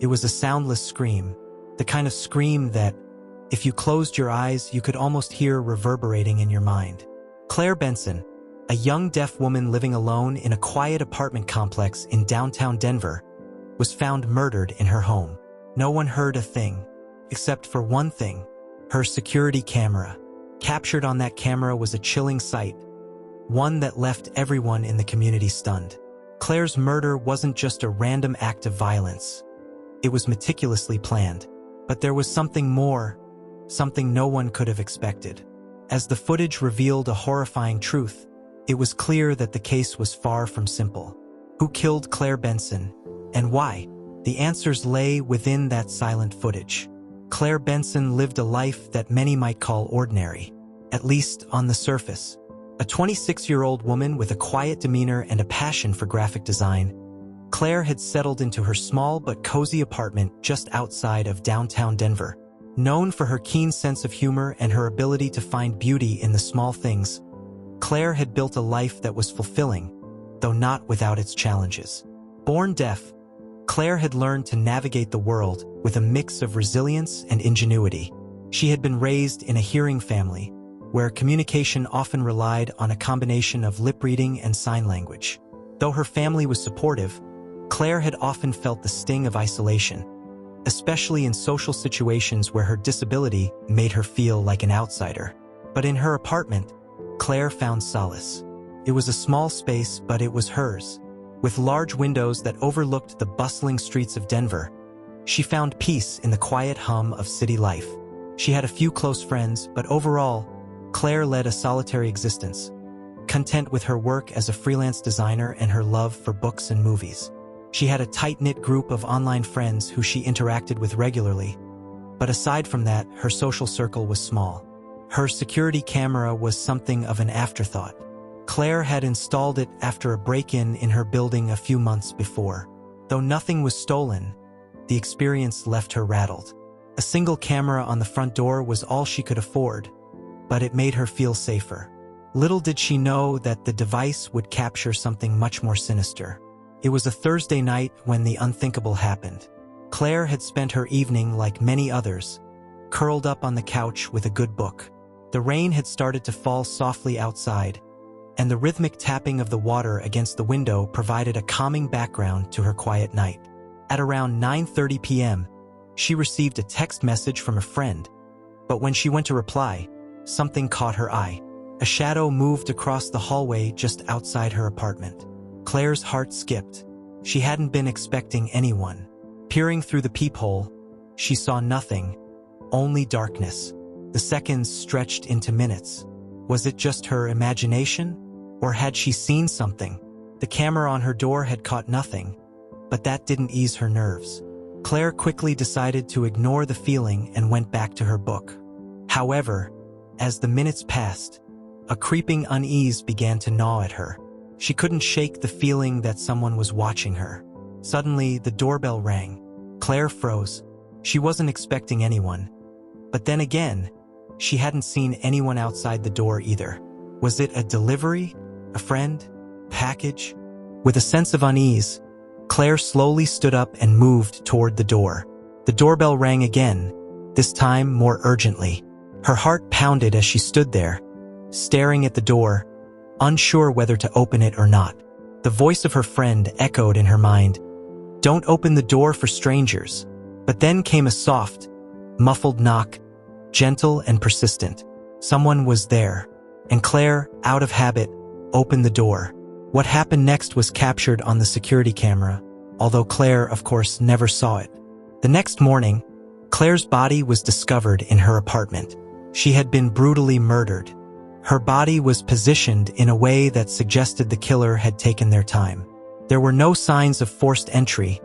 It was a soundless scream, the kind of scream that, if you closed your eyes, you could almost hear reverberating in your mind. Claire Benson, a young deaf woman living alone in a quiet apartment complex in downtown Denver, was found murdered in her home. No one heard a thing, except for one thing: her security camera. Captured on that camera was a chilling sight, one that left everyone in the community stunned. Claire's murder wasn't just a random act of violence. It was meticulously planned. But there was something more, something no one could have expected. As the footage revealed a horrifying truth, it was clear that the case was far from simple. Who killed Claire Benson, and why? The answers lay within that silent footage. Claire Benson lived a life that many might call ordinary, at least on the surface. A 26-year-old woman with a quiet demeanor and a passion for graphic design, Claire had settled into her small but cozy apartment just outside of downtown Denver. Known for her keen sense of humor and her ability to find beauty in the small things, Claire had built a life that was fulfilling, though not without its challenges. Born deaf, Claire had learned to navigate the world with a mix of resilience and ingenuity. She had been raised in a hearing family, where communication often relied on a combination of lip reading and sign language. Though her family was supportive, Claire had often felt the sting of isolation, especially in social situations where her disability made her feel like an outsider. But in her apartment, Claire found solace. It was a small space, but it was hers. With large windows that overlooked the bustling streets of Denver, she found peace in the quiet hum of city life. She had a few close friends, but overall, Claire led a solitary existence, content with her work as a freelance designer and her love for books and movies. She had a tight-knit group of online friends who she interacted with regularly, but aside from that, her social circle was small. Her security camera was something of an afterthought. Claire had installed it after a break-in in her building a few months before. Though nothing was stolen, the experience left her rattled. A single camera on the front door was all she could afford, but it made her feel safer. Little did she know that the device would capture something much more sinister. It was a Thursday night when the unthinkable happened. Claire had spent her evening like many others, curled up on the couch with a good book. The rain had started to fall softly outside, and the rhythmic tapping of the water against the window provided a calming background to her quiet night. At around 9:30 p.m., she received a text message from a friend, but when she went to reply, something caught her eye. A shadow moved across the hallway just outside her apartment. Claire's heart skipped. She hadn't been expecting anyone. Peering through the peephole, she saw nothing, only darkness. The seconds stretched into minutes. Was it just her imagination? Or had she seen something? The camera on her door had caught nothing, but that didn't ease her nerves. Claire quickly decided to ignore the feeling and went back to her book. However, as the minutes passed, a creeping unease began to gnaw at her. She couldn't shake the feeling that someone was watching her. Suddenly, the doorbell rang. Claire froze. She wasn't expecting anyone. But then again, she hadn't seen anyone outside the door either. Was it a delivery? A friend? Package? With a sense of unease, Claire slowly stood up and moved toward the door. The doorbell rang again, this time more urgently. Her heart pounded as she stood there, staring at the door, unsure whether to open it or not. The voice of her friend echoed in her mind, "Don't open the door for strangers." But then came a soft, muffled knock, gentle and persistent. Someone was there, and Claire, out of habit, opened the door. What happened next was captured on the security camera, although Claire, of course, never saw it. The next morning, Claire's body was discovered in her apartment. She had been brutally murdered. Her body was positioned in a way that suggested the killer had taken their time. There were no signs of forced entry,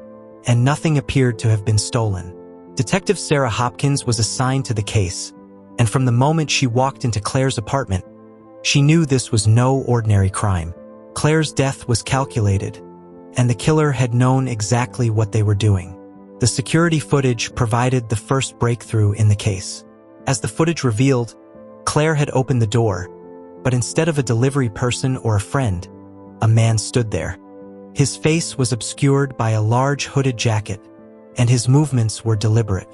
and nothing appeared to have been stolen. Detective Sarah Hopkins was assigned to the case, and from the moment she walked into Claire's apartment, she knew this was no ordinary crime. Claire's death was calculated, and the killer had known exactly what they were doing. The security footage provided the first breakthrough in the case. As the footage revealed, Claire had opened the door, but instead of a delivery person or a friend, a man stood there. His face was obscured by a large hooded jacket, and his movements were deliberate.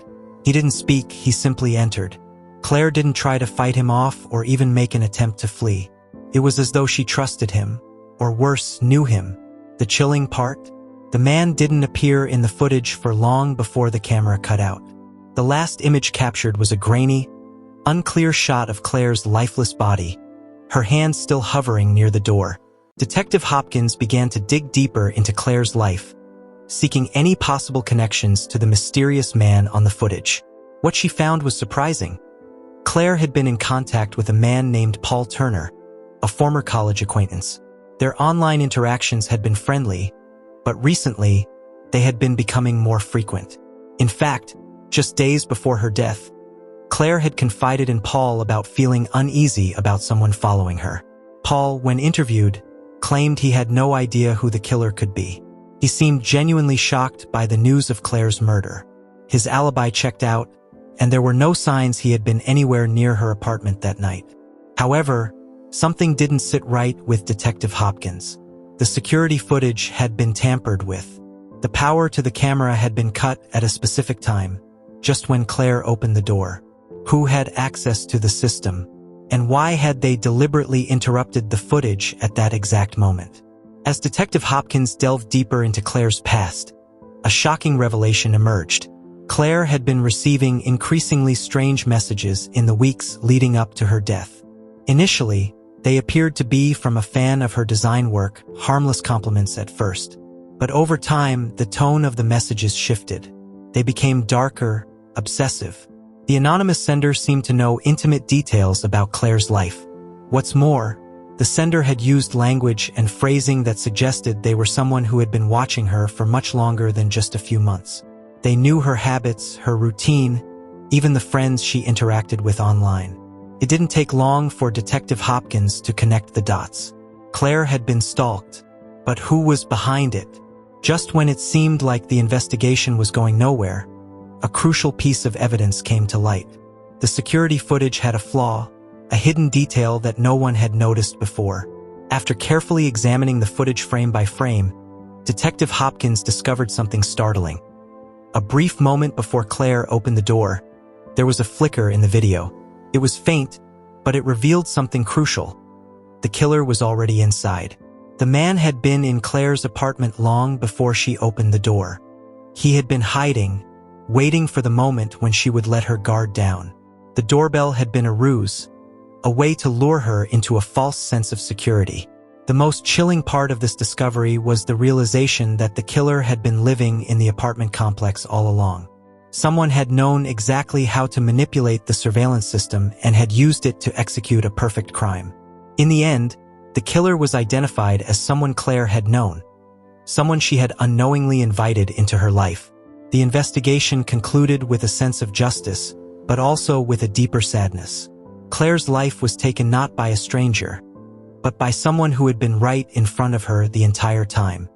He didn't speak, he simply entered. Claire didn't try to fight him off or even make an attempt to flee. It was as though she trusted him, or worse, knew him. The chilling part? The man didn't appear in the footage for long before the camera cut out. The last image captured was a grainy, unclear shot of Claire's lifeless body, her hands still hovering near the door. Detective Hopkins began to dig deeper into Claire's life, seeking any possible connections to the mysterious man on the footage. What she found was surprising. Claire had been in contact with a man named Paul Turner, a former college acquaintance. Their online interactions had been friendly, but recently, they had been becoming more frequent. In fact, just days before her death, Claire had confided in Paul about feeling uneasy about someone following her. Paul, when interviewed, claimed he had no idea who the killer could be. He seemed genuinely shocked by the news of Claire's murder. His alibi checked out, and there were no signs he had been anywhere near her apartment that night. However, something didn't sit right with Detective Hopkins. The security footage had been tampered with. The power to the camera had been cut at a specific time, just when Claire opened the door. Who had access to the system, and why had they deliberately interrupted the footage at that exact moment? As Detective Hopkins delved deeper into Claire's past, a shocking revelation emerged. Claire had been receiving increasingly strange messages in the weeks leading up to her death. Initially, they appeared to be from a fan of her design work, harmless compliments at first. But over time, the tone of the messages shifted. They became darker, obsessive. The anonymous sender seemed to know intimate details about Claire's life. What's more, the sender had used language and phrasing that suggested they were someone who had been watching her for much longer than just a few months. They knew her habits, her routine, even the friends she interacted with online. It didn't take long for Detective Hopkins to connect the dots. Claire had been stalked, but who was behind it? Just when it seemed like the investigation was going nowhere, a crucial piece of evidence came to light. The security footage had a flaw, a hidden detail that no one had noticed before. After carefully examining the footage frame by frame, Detective Hopkins discovered something startling. A brief moment before Claire opened the door, there was a flicker in the video. It was faint, but it revealed something crucial. The killer was already inside. The man had been in Claire's apartment long before she opened the door. He had been hiding, waiting for the moment when she would let her guard down. The doorbell had been a ruse, a way to lure her into a false sense of security. The most chilling part of this discovery was the realization that the killer had been living in the apartment complex all along. Someone had known exactly how to manipulate the surveillance system and had used it to execute a perfect crime. In the end, the killer was identified as someone Claire had known, someone she had unknowingly invited into her life. The investigation concluded with a sense of justice, but also with a deeper sadness. Claire's life was taken not by a stranger, but by someone who had been right in front of her the entire time.